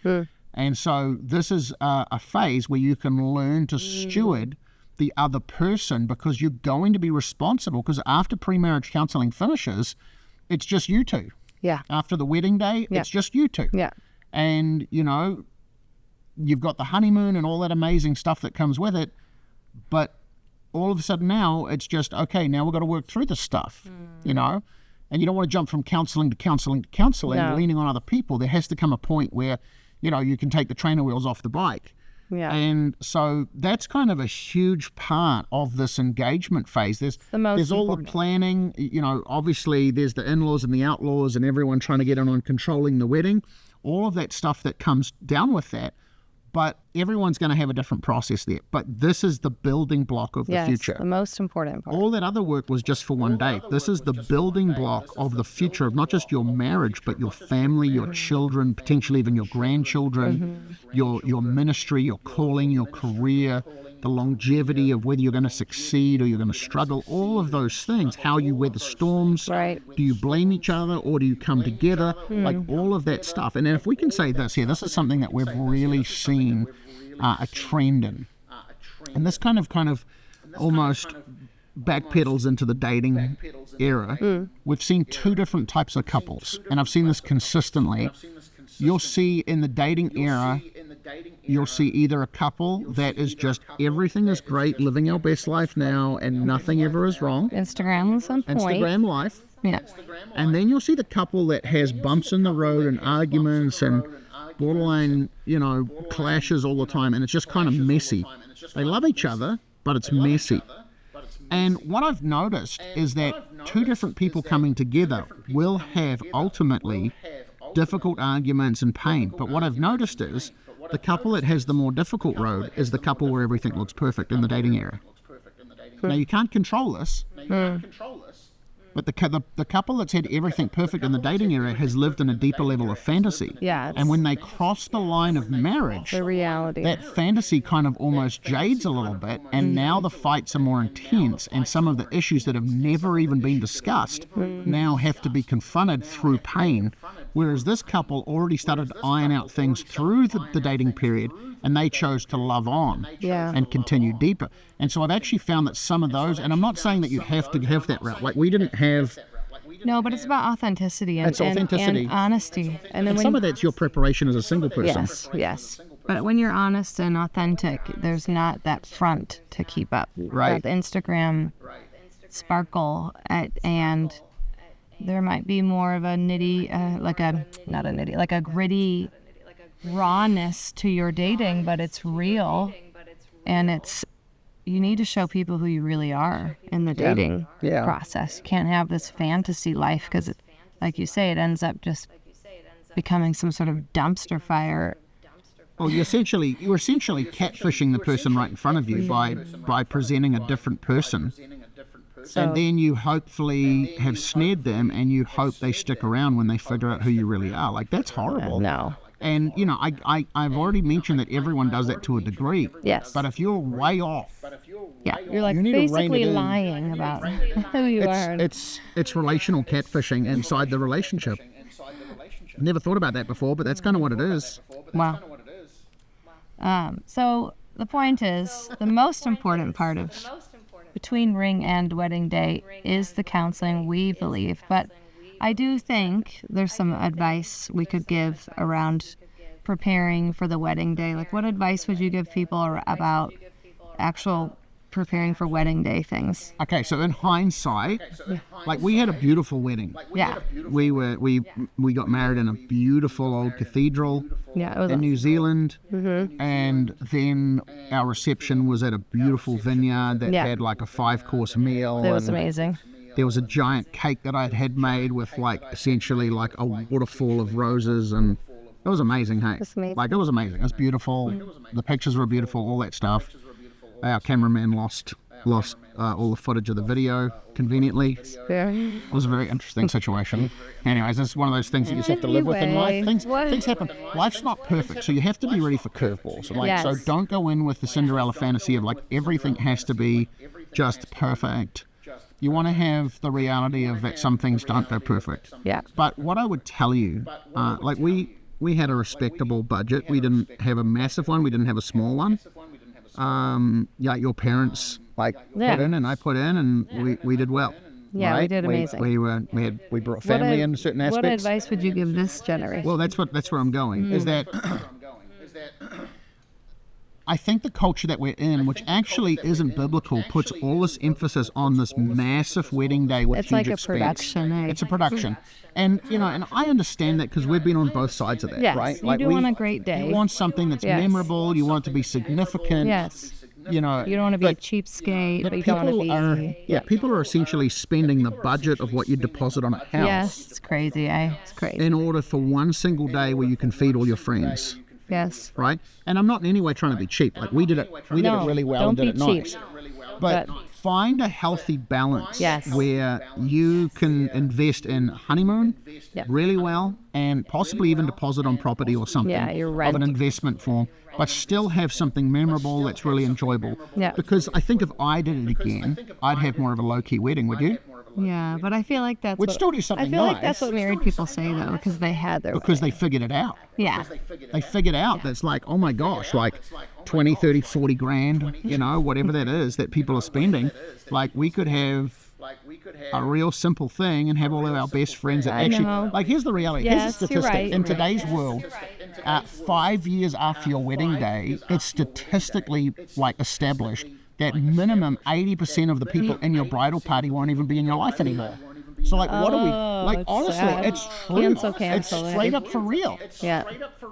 And so this is a phase where you can learn to steward the other person, because you're going to be responsible, because after pre-marriage counseling finishes, it's just you two. Yeah. After the wedding day, it's just you two. Yeah. And, you've got the honeymoon and all that amazing stuff that comes with it, but all of a sudden now it's just, okay, now we've got to work through this stuff, and you don't want to jump from counseling to counseling to counseling, leaning on other people. There has to come a point where, you can take the trainer wheels off the bike. Yeah. And so that's kind of a huge part of this engagement phase. There's all the planning, obviously there's the in-laws and the outlaws and everyone trying to get in on controlling the wedding, all of that stuff that comes down with that. But everyone's going to have a different process there. But this is the building block of the future. The most important part. All that other work was just for one day. This is the building block of the future of not just your marriage, but your family, your children, potentially even your grandchildren, your ministry, your calling, your career, the longevity of whether you're going to succeed or you're going to struggle, all of those things, how you weather storms, Right. do you blame each other or do you come together, like all of that stuff. And then if we can say this here, this is something that we've really seen a trend in. And this kind of almost backpedals into the dating era. We've seen two different types of couples, and I've seen this consistently. You'll see in the dating era, you'll see either a couple that is just everything is great, living our best life now, and nothing ever is wrong. Instagram is on point. Instagram life. Yeah. And then you'll see the couple that has bumps in the road and arguments and borderline, clashes all the time, and it's just kind of messy. They love each other, but it's messy. And what I've noticed is that two different people coming together will have ultimately difficult arguments and pain. But what I've noticed is the couple that has the more difficult road is the couple where everything looks perfect in the dating era. Now, you can't control this. But the couple that's had everything perfect in the dating era has lived in a deeper level of fantasy. Yeah. And when they cross the line of marriage, The reality. that fantasy kind of almost jades a little bit, and now the fights are more intense, and some of the issues that have never even been discussed now have to be confronted through pain. Whereas this couple already started to iron out things through the dating period, and they chose to love on and continue deeper. And so I've actually found that some of those, and I'm not saying that you have to have that route. Like, we didn't have... No, but it's about authenticity and, It's authenticity. and honesty. And then And some of that's your preparation as a single person. Yes. But when you're honest and authentic, there's not that front to keep up. Right. That Instagram sparkle, and there might be more of a like a gritty rawness to your dating, but it's real, and you need to show people who you really are in the dating process. You can't have this fantasy life because, like you say, it ends up just becoming some sort of dumpster fire. Well, you're essentially catfishing the person right in front of you by presenting a different person. And then you hopefully have snared them, and you hope they stick around when they figure out who you really are. Like, that's horrible. No. And, I've already mentioned that everyone does that to a degree. Yes. But if you're way off... Yeah, you're like You need to rein basically it in. lying about who you are. It's relational catfishing inside the relationship. Never thought about that before, but that's kind of what it is. Wow. So the point is, the most important part of between ring and wedding day is the counseling, we believe. But I do think there's some advice we could give around preparing for the wedding day. Like, what advice would you give people about actual preparing for wedding day things? Okay, so in hindsight, like, we had a beautiful wedding. Yeah. We got married in a beautiful old cathedral Yeah, it was in New Zealand, and then our reception was at a beautiful vineyard that had like a 5-course meal. It was and amazing. There was a giant cake that I'd had made with like essentially like a waterfall of roses, and it was amazing. Hey, It's amazing. like, it was amazing. It was beautiful. The pictures were beautiful. All that stuff. Our cameraman lost all the footage of the video conveniently. Yeah. It was a very interesting situation. Anyways, this is one of those things that you just have to live with in life. Things happen. Life's not perfect, so you have to be ready for curveballs. Like, so don't go in with the Cinderella fantasy of like everything has to be just perfect. You want to have the reality of that some things don't go perfect. Yeah. But what I would tell you, like, we had a respectable budget. We didn't have a massive one. We didn't have a small one. Your parents put in and I put in, and we did well. Yeah, right? we did amazing. We brought family in certain aspects. What advice would you give this generation? Well, that's where I'm going. Is that I think the culture that we're in, which actually isn't biblical, puts all this emphasis on this massive wedding day with It's huge like a expense. production, eh? It's a production. And, and I understand that because we've been on both sides of that, Yes, right? you do want a great day. You want something that's memorable. You want it to be significant. Yes. You don't want to be a cheapskate, but you don't want to be... people are essentially spending the budget of what you deposit on a house. Yes, it's crazy, eh? It's crazy. In order for one single day where you can feed all your friends. Yes. Right? And I'm not in any way trying to be cheap. Like, we did it really well and did it nice. But find a healthy balance where you can invest in honeymoon really well and possibly even deposit on property or something your of rent. an investment form, but still have something memorable that's really enjoyable. Yeah. Because I think if I did it again, I'd have more of a low-key wedding, would you? Yeah, but I feel like that's We'd still do something I feel nice. like that's what married people say, though, because they had their Because they figured it out. Yeah. They figured out that's like, oh my gosh, like 20, 30, 40 grand, you know, whatever that is that people are spending. Like we could have a real simple thing and have all of our best friends that actually, like here's the reality, here's a statistic. In today's world, 5 years after your wedding day, it's statistically like established that minimum 80% of the people in your bridal party won't even be in your life anymore. So like, what are we, like honestly, sad. it's true. Cancel. It's straight up for real. Yeah.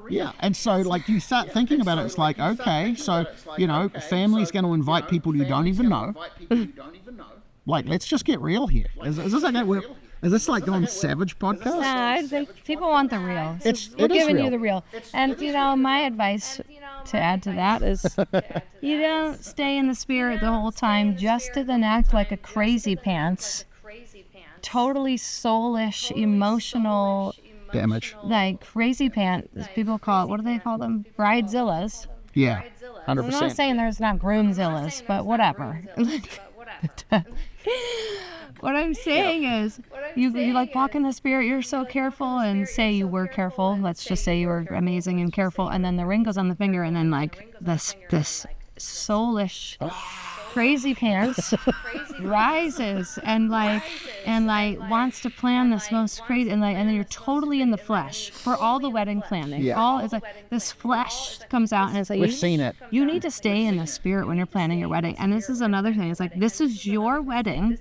Yeah, and so like you start thinking about it, it's like, okay, so, you know, family's going to invite people you don't even know. Like, let's just get real here. Is this like on Savage podcast? Nah, I think people want the real. We're giving you the real. And, you know, my advice to add to that is you don't stay in the spirit the whole time. Just didn't act like a crazy pants. Totally soulish, emotional damage. Like crazy pants. People call it, what do they call them? Bridezillas. Yeah, 100%. I'm not saying there's not groomzillas, but whatever. What I'm saying is, you like walk in the spirit, you're so careful, and say you were careful. Let's just say you were amazing and careful, and then the ring goes on the finger, and then like this soulish crazy pants rises and wants to plan this most crazy, and then you're totally in the flesh for all the wedding planning. Yeah. All it's like this flesh comes out, and it's like We've seen it. You need to stay in the spirit when you're planning your wedding. And this is another thing. It's like, this is your wedding.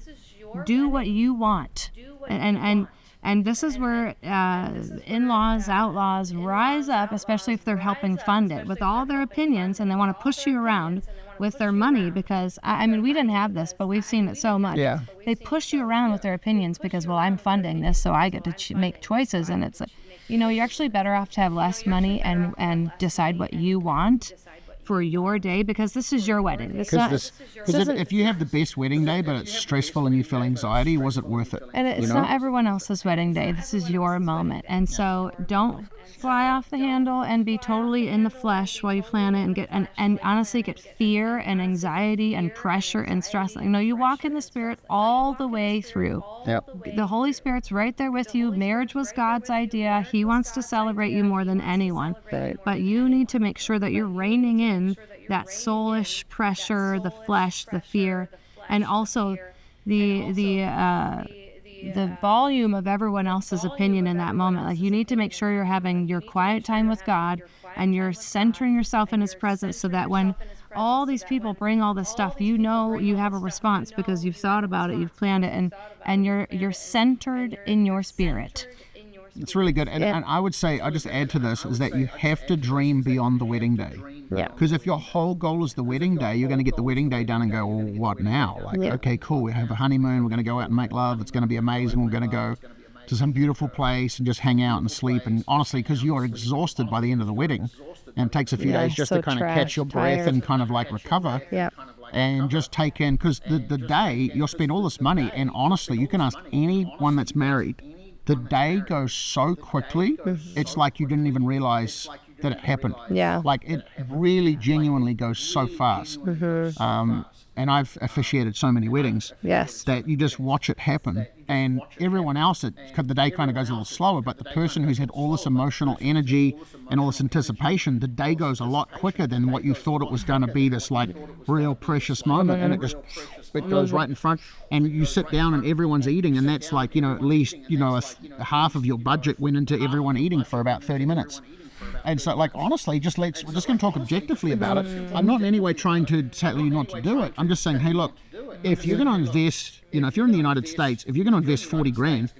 Do what you want. And this is where in-laws, outlaws rise up, especially if they're helping fund it, with all their opinions, and they want to push you around with their money because, I mean, we didn't have this, but we've seen it so much. Yeah. They push you around with their opinions because, well, I'm funding this, so I get to make choices. And it's like, you know, you're actually better off to have less money and decide what you want for your day, because this is your wedding. Because if you have the best wedding day but it's stressful and you feel anxiety, was it worth it? And it's not everyone else's wedding day. This is your moment. And so don't fly off the handle and be totally in the flesh while you plan it and honestly get fear and anxiety and pressure and stress. You know, you walk in the Spirit all the way through. Yep. The Holy Spirit's right there with you. Marriage was God's idea. He wants to celebrate you more than anyone. Right. But you need to make sure that you're reining in that soulish pressure, the flesh, the fear, and also the volume of everyone else's opinion in that moment. Like, you need to make sure you're having your quiet time with God and you're centering yourself in His presence, so that when all these people bring all this stuff, you know you have a response because you've thought about it, you've planned it, and you're centered in your spirit. It's really good. And I would say, I just add to this, is that you have to dream beyond the wedding day. Yeah. Because if your whole goal is the wedding day, you're going to get the wedding day done and go, well, what now? Like, okay, cool, we have a honeymoon, we're going to go out and make love, it's going to be amazing, we're going to go to some beautiful place and just hang out and sleep. And honestly, because you're exhausted by the end of the wedding, and it takes a few days just to kind of catch your breath and kind of like recover. And just take in, because the day, you'll spend all this money, and honestly, you can ask anyone that's married, the day goes so quickly, it's like you didn't even realize that it happened. Yeah. Like, it really genuinely goes so fast. And I've officiated so many weddings that you just watch it happen. And everyone else, the day kind of goes a little slower, but the person who's had all this emotional energy and all this anticipation, the day goes a lot quicker than what you thought it was going to be, this like real precious moment. And it goes right in front, and you sit down and everyone's eating, and that's like, you know, at least, you know, a half of your budget went into everyone eating for about 30 minutes. And so, like, honestly, we're just going to talk objectively about it. I'm not in any way trying to tell you not to do it. I'm just saying, hey, look, if you're going to invest, you know, if you're in the United States, if you're going to invest 40 grand,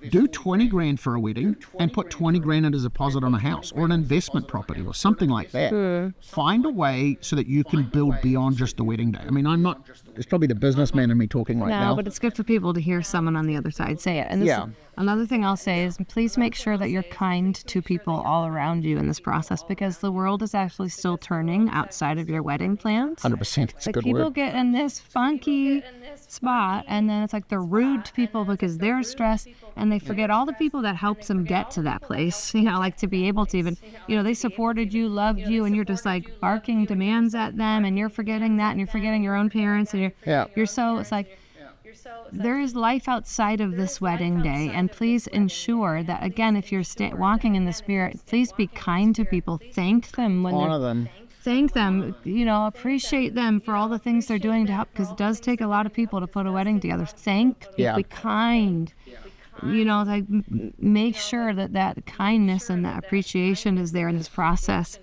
do 20 grand for a wedding and put 20 grand in as a deposit on a house or an investment property or something like that. Find a way so that you can build beyond just the wedding day. I mean, it's probably the businessman in me talking right now. No, but it's good for people to hear someone on the other side say it. And this another thing I'll say is, please make sure that you're kind to people all around you in this process, because the world is actually still turning outside of your wedding plans. 100%. It's a good people word. get in this funky spot, and then it's like they're rude to people because they're stressed, and and they forget all the people that helps them get to that place, like to be able to even, they supported you, loved you, and you're just like barking demands at them, and you're forgetting that, and you're forgetting your own parents, and it's like, there is life outside of this wedding day, and please ensure that, again, if you're walking in the Spirit, please be kind to people. Thank them when honor them. Thank them, appreciate them for all the things they're doing to help, because it does take a lot of people to put a wedding together. Be kind. Like make sure that kindness and that appreciation is there in this process.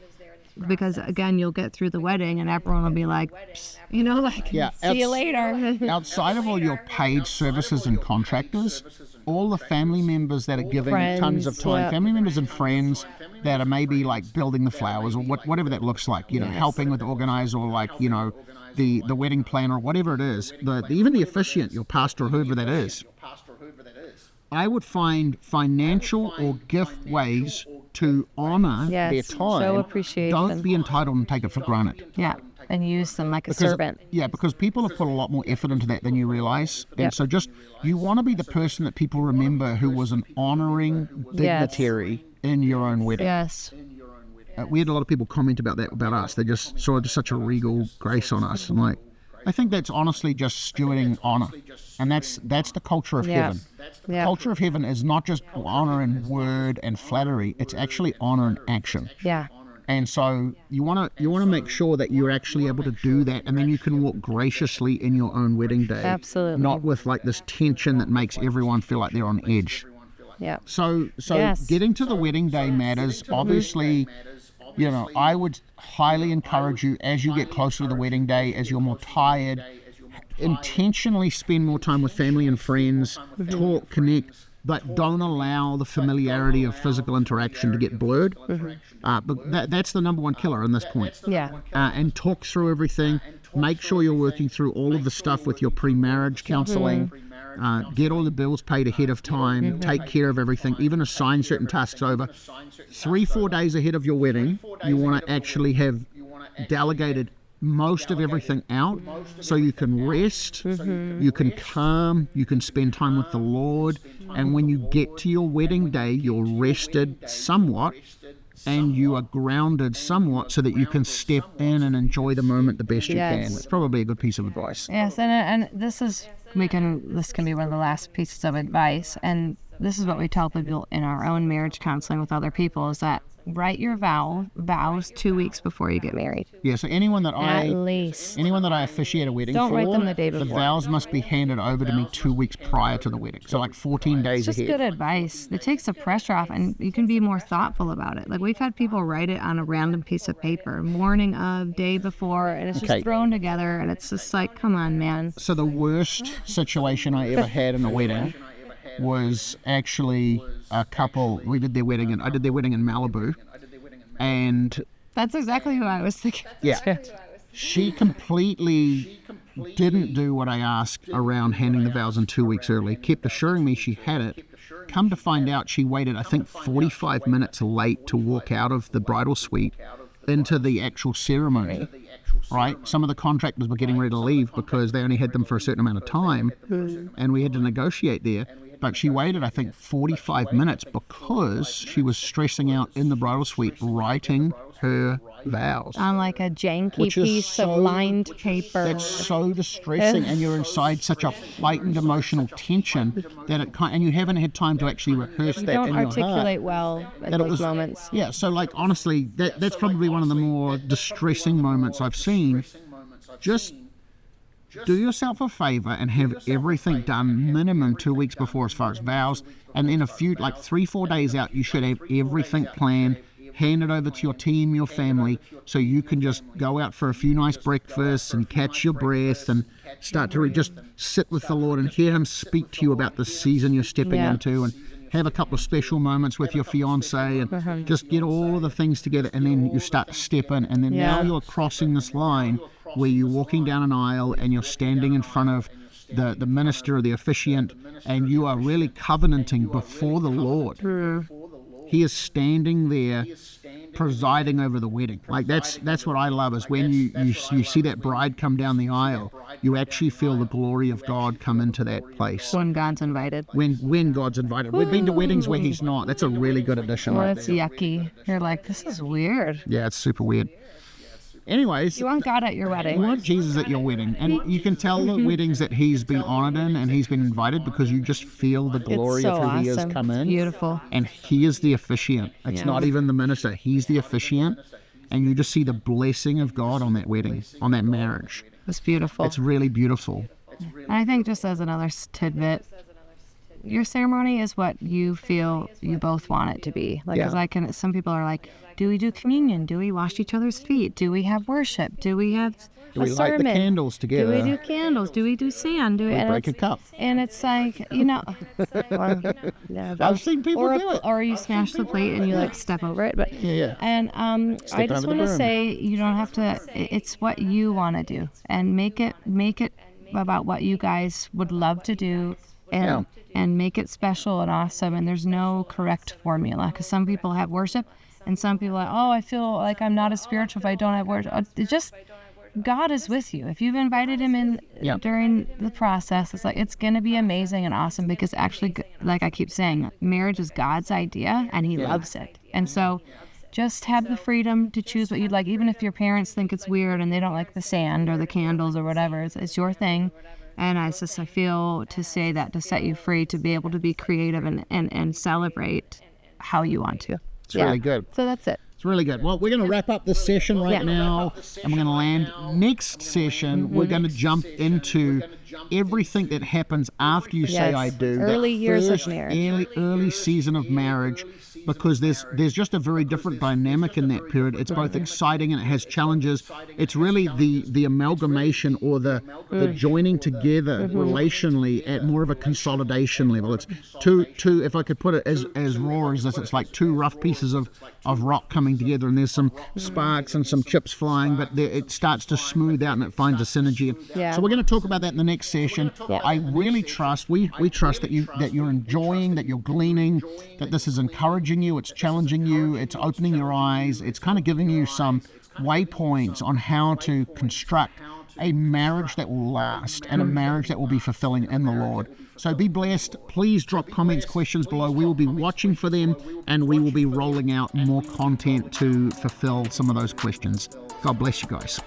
Because again, you'll get through the wedding and everyone will be like, see you later. Outside of all your paid services and contractors, all the family members that are giving tons of time, family members and friends that are maybe like building the flowers or whatever that looks like, helping with organize, or like, the wedding planner or whatever it is, even the officiant, your pastor or whoever that is, I would find financial or gift ways to honor their time. Show appreciation. Don't be entitled and take it for granted. Yeah, and use them like a servant. Yeah, because people have put a lot more effort into that than you realize. And so you want to be the person that people remember who was an honoring dignitary in your own wedding. Yes. We had a lot of people comment about that about us. They just saw such a regal grace on us. I'm like, I think that's honestly just stewarding honor. And that's the culture of heaven. The culture of heaven is not just honor in word and flattery, it's actually honor in action. Yeah. And so you want to make sure that you're actually able to do that, and then you can walk graciously in your own wedding day. Absolutely. Not with like this tension that makes everyone feel like they're on edge. Yeah. So getting to the wedding day matters. Obviously, I would highly encourage you, as you get closer to the wedding day, as you're more tired, intentionally spend more time with family and friends, talk, connect, but don't allow the familiarity of physical interaction to get blurred. But that's the number one killer in this point. Yeah. And talk through everything. Make sure you're working through all of the stuff with your pre-marriage counseling. Get all the bills paid ahead of time. Take care of everything. Even assign certain tasks over. 3-4 days ahead of your wedding, you want to actually have delegated most of everything out, so you can rest, you can calm, you can spend time with the Lord, and when you get to your wedding day, you're rested somewhat and you are grounded somewhat, so that you can step in and enjoy the moment the best you can. It's probably a good piece of advice. Yes, and this can be one of the last pieces of advice, and this is what we tell people in our own marriage counseling with other people, is that write your vows 2 weeks before you get married. Yeah, so anyone that I officiate a wedding Don't for, write them the day before. The vows must be handed over to me 2 weeks prior to the wedding. So like 14 days ahead. It's just good advice. It takes the pressure off, and you can be more thoughtful about it. Like, we've had people write it on a random piece of paper, morning of, day before, and it's just thrown together, and it's just like, come on, man. So the worst situation I ever had in a wedding was actually a couple. I did their wedding in Malibu, and that's exactly who I was thinking. Yeah, she completely didn't do what I asked around handing the vows in 2 weeks early. Kept assuring me she had it. Come to find out, she waited, I think, 45 minutes late to walk out of the bridal suite into the actual ceremony. Right, some of the contractors were getting ready to leave because they only had them for a certain amount of time, and we had to negotiate there. But she waited, I think, 45 minutes because she was stressing out in the bridal suite writing her vows. On like a janky piece of lined paper. That's so distressing, and you're inside such a heightened emotional tension that and you haven't had time to actually rehearse that in your heart. You don't articulate well in those moments. Yeah, so like honestly, that's probably one of the more distressing moments I've seen. Just do yourself a favor and have everything done minimum 2 weeks before as far as vows, and then 3-4 days out, you should have everything planned, hand it over to your team, your family, so you can just go out for a few nice breakfasts and catch your breath and start to just sit with the Lord and hear Him speak to you about the season you're stepping into, and have a couple of special moments with your fiance, and just get all of the things together, and then you start to step in, and then now you're crossing this line where you're walking down an aisle and you're standing in front of the minister or the officiant, and you are really covenanting before the Lord. He is standing there presiding over the wedding. Like that's what I love, is when you see that bride come down the aisle, you actually feel the glory of God come into that place. When God's invited. When God's invited. We've been to weddings where he's not. That's a really good addition. Well, it's yucky. You're like, this is weird. Yeah, it's super weird. Anyways, you want God at your wedding. You want Jesus at your wedding. And you can tell the weddings that he's been honored in and he's been invited, because you just feel the glory of who he is come in. Beautiful. And he is the officiant. It's not even the minister. He's the officiant. And you just see the blessing of God on that wedding, on that marriage. It's beautiful. It's really beautiful. And I think, just as another tidbit, your ceremony is what you feel you both want it to be. Like, as some people are like, do we do communion? Do we wash each other's feet? Do we have worship? Do we have a sermon? Light the candles together? Do we do candles? Do we do sand? Do we break a cup? And it's like, well, I've seen people do it. Or you smash the plate and you like step over it. But And I just want to say, you don't have to. It's what you want to do, and make it about what you guys would love to do, and make it special and awesome. And there's no correct formula, because some people have worship. And some people are like, I feel like I'm not as spiritual if I don't have words. God is with you. If you've invited him in during the process, it's going to be amazing and awesome, because actually, like I keep saying, marriage is God's idea and he loves it. And so just have the freedom to choose what you'd like, even if your parents think it's weird and they don't like the sand or the candles or whatever. It's your thing. And I feel to say that to set you free to be able to be creative and celebrate how you want to. It's really good. So that's it. It's really good. Well, we're going to wrap up this session now, and we're going to land. Next session, we're going to jump into everything that happens after you say I do. Early years of marriage. Early season of marriage, because there's just a very different dynamic in that period. It's both exciting and it has challenges. It's really the amalgamation or the joining together relationally at more of a consolidation level. It's two, if I could put it as raw as this, it's like two rough pieces of rock coming together, and there's some sparks and some chips flying, but it starts to smooth out and it finds a synergy. So we're going to talk about that in the next session. I really trust, we trust that you're enjoying, that you're gleaning, that this is encouraging you, it's challenging you, it's opening your eyes, it's kind of giving you some waypoints on how to construct a marriage that will last and a marriage that will be fulfilling in the Lord. So be blessed. Please drop comments, questions below. We will be watching for them, and we will be rolling out more content to fulfill some of those questions. God bless you guys.